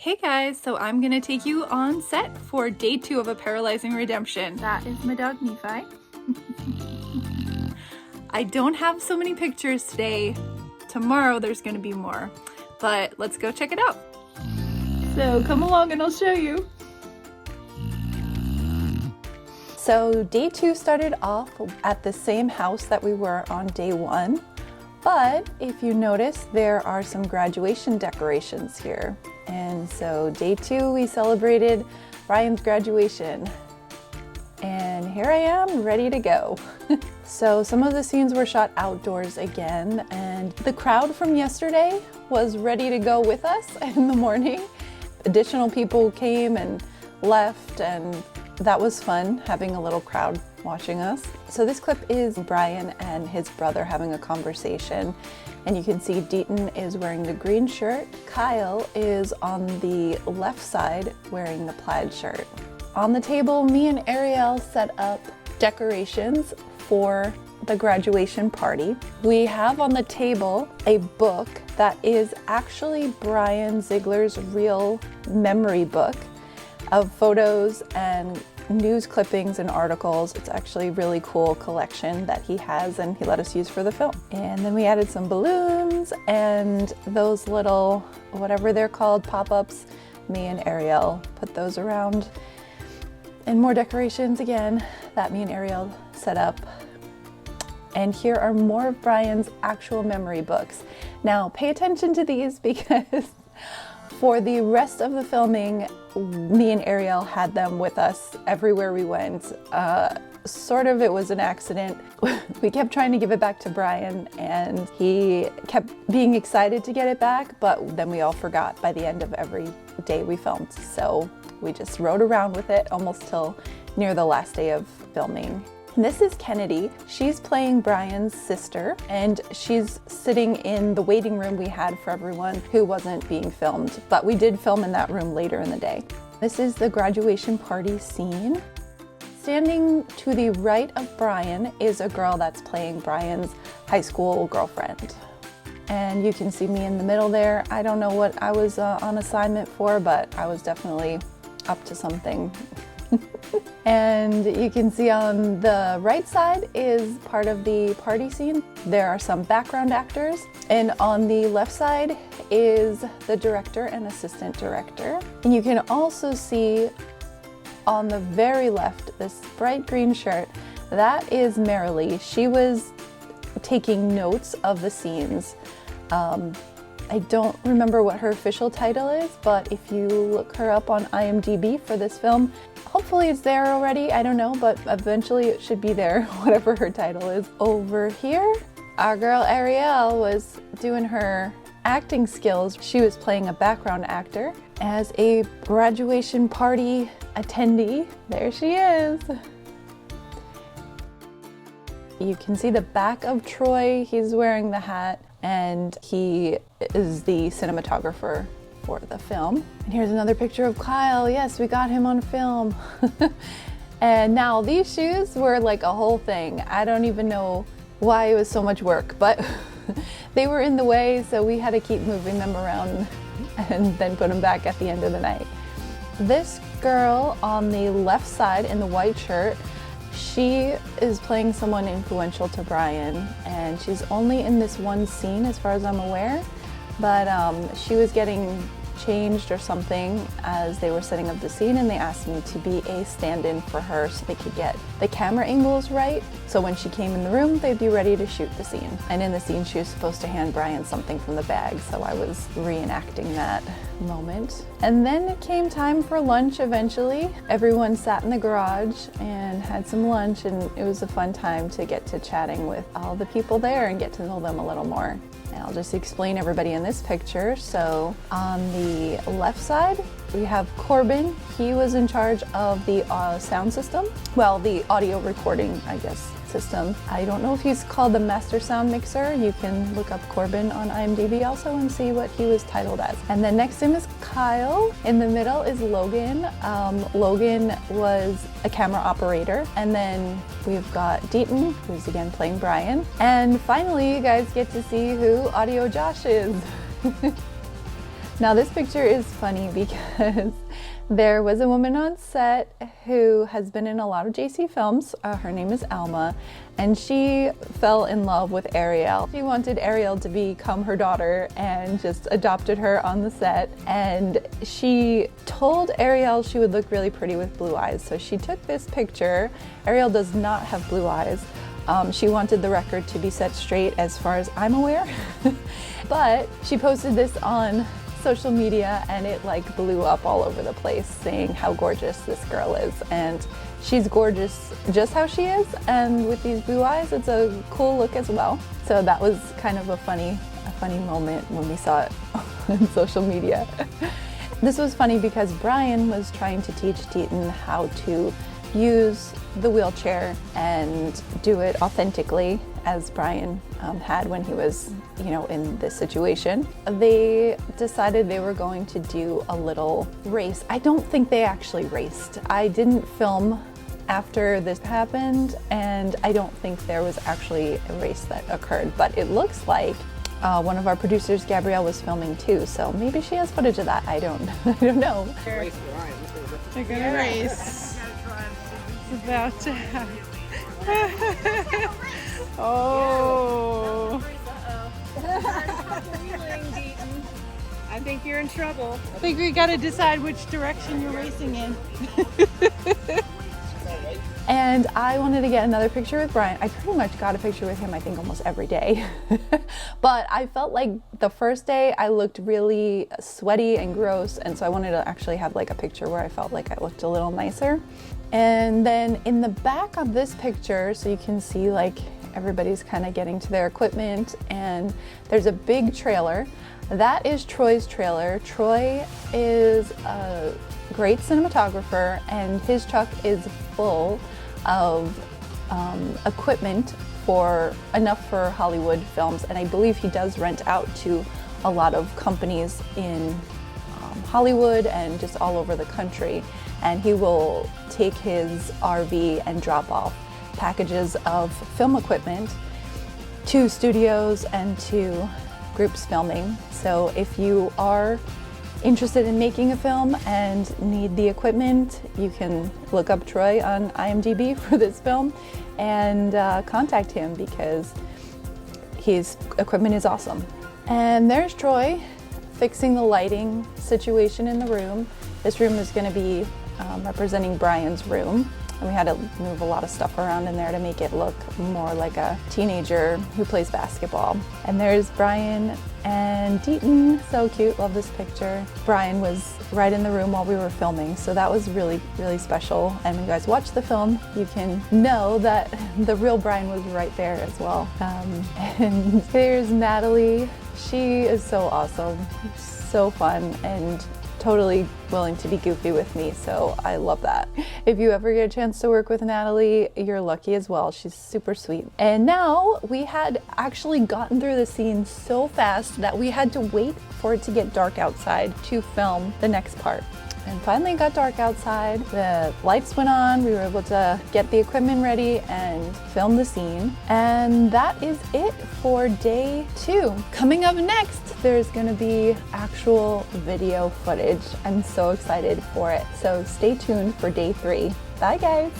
Hey guys, so I'm gonna take you on set for day 2 of A Paralyzing Redemption. That is my dog Nephi. I don't have so many pictures today. Tomorrow there's gonna be more, but let's go check it out. So come along and I'll show you. So day 2 started off at the same house that we were on day 1, but if you notice, there are some graduation decorations here. And so day 2, we celebrated Brian's graduation. And here I am, ready to go. So some of the scenes were shot outdoors again, and the crowd from yesterday was ready to go with us in the morning. Additional people came and left, and that was fun, having a little crowd watching us. So this clip is Brian and his brother having a conversation. And you can see Deaton is wearing the green shirt. Kyle is on the left side wearing the plaid shirt. On the table, me and Arielle set up decorations for the graduation party. We have on the table a book that is actually Brian Ziegler's real memory book of photos and news clippings and articles. It's actually a really cool collection that he has and he let us use for the film. And then we added some balloons and those little, whatever they're called, pop-ups. Me and Arielle put those around. And more decorations again that me and Arielle set up. And here are more of Brian's actual memory books. Now pay attention to these because for the rest of the filming, me and Arielle had them with us everywhere we went. Sort of it was an accident. We kept trying to give it back to Brian and he kept being excited to get it back, but then we all forgot by the end of every day we filmed. So we just rode around with it almost till near the last day of filming. This is Kennedy. She's playing Brian's sister, and she's sitting in the waiting room we had for everyone who wasn't being filmed, but we did film in that room later in the day. This is the graduation party scene. Standing to the right of Brian is a girl that's playing Brian's high school girlfriend. And you can see me in the middle there. I don't know what I was on assignment for, but I was definitely up to something. And you can see on the right side is part of the party scene. There are some background actors, and on the left side is the director and assistant director. And you can also see on the very left this bright green shirt. That is Marilee. She was taking notes of the scenes. I don't remember what her official title is, but if you look her up on IMDb for this film, hopefully it's there already, I don't know, but eventually it should be there, whatever her title is. Over here, our girl Arielle was doing her acting skills. She was playing a background actor as a graduation party attendee. There she is. You can see the back of Troy. He's wearing the hat and he is the cinematographer for the film. And here's another picture of Kyle. Yes, we got him on film. And now these shoes were like a whole thing. I don't even know why it was so much work, but they were in the way, so we had to keep moving them around and then put them back at the end of the night. This girl on the left side in the white shirt, she is playing someone influential to Brian, and she's only in this one scene as far as I'm aware, but she was getting changed or something as they were setting up the scene, and they asked me to be a stand-in for her so they could get the camera angles right, so when she came in the room they'd be ready to shoot the scene. And in the scene she was supposed to hand Brian something from the bag, so I was reenacting that moment. And then it came time for lunch eventually. Everyone sat in the garage and had some lunch, and it was a fun time to get to chatting with all the people there and get to know them a little more. And I'll just explain everybody in this picture. So on the left side, we have Corbin. He was in charge of the sound system. Well, the audio recording, I guess, system. I don't know if he's called the master sound mixer. You can look up Corbin on IMDb also and see what he was titled as. And then next to him is Kyle. In the middle is Logan. Logan was a camera operator. And then we've got Deaton, who's again playing Brian. And finally, you guys get to see who Audio Josh is. Now this picture is funny because there was a woman on set who has been in a lot of JC films. Her name is Alma, and she fell in love with Arielle. She wanted Arielle to become her daughter and just adopted her on the set. And she told Arielle she would look really pretty with blue eyes. So she took this picture. Arielle does not have blue eyes. She wanted the record to be set straight as far as I'm aware. But she posted this on social media and it like blew up all over the place, saying how gorgeous this girl is. And she's gorgeous just how she is, and with these blue eyes it's a cool look as well. So that was kind of a funny moment when we saw it on social media. This was funny because Brian was trying to teach Deaton how to use the wheelchair and do it authentically as Brian had when he was, in this situation. They decided they were going to do a little race. I don't think they actually raced. I didn't film after this happened, and I don't think there was actually a race that occurred, but it looks like one of our producers, Gabrielle, was filming too, so maybe she has footage of that. I don't know. They're gonna race. It's about to happen. Oh. I think you're in trouble. I think we gotta decide which direction you're racing in. And I wanted to get another picture with Brian. I pretty much got a picture with him, I think, almost every day. But I felt like the first day I looked really sweaty and gross, and so I wanted to actually have like a picture where I felt like I looked a little nicer. And then in the back of this picture, so you can see like everybody's kind of getting to their equipment, and there's a big trailer. That is Troy's trailer. Troy is a great cinematographer, and his truck is full of equipment for enough for Hollywood films, and I believe he does rent out to a lot of companies in Hollywood and just all over the country. And he will take his RV and drop off packages of film equipment to studios and to groups filming. So if you are interested in making a film and need the equipment, you can look up Troy on IMDb for this film and contact him, because his equipment is awesome. And there's Troy fixing the lighting situation in the room. This room is going to be representing Brian's room, and we had to move a lot of stuff around in there to make it look more like a teenager who plays basketball. And there's Brian and Deaton, so cute, love this picture. Brian was right in the room while we were filming, so that was really, really special. And when you guys watch the film, you can know that the real Brian was right there as well. And there's Natalie. She is so awesome, so fun, and totally willing to be goofy with me, so I love that. If you ever get a chance to work with Natalie, you're lucky as well. She's super sweet. And now we had actually gotten through the scene so fast that we had to wait for it to get dark outside to film the next part. And finally it got dark outside, the lights went on, we were able to get the equipment ready and film the scene. And that is it for day 2. Coming up next, there's gonna be actual video footage. I'm so excited for it. So stay tuned for day 3. Bye guys.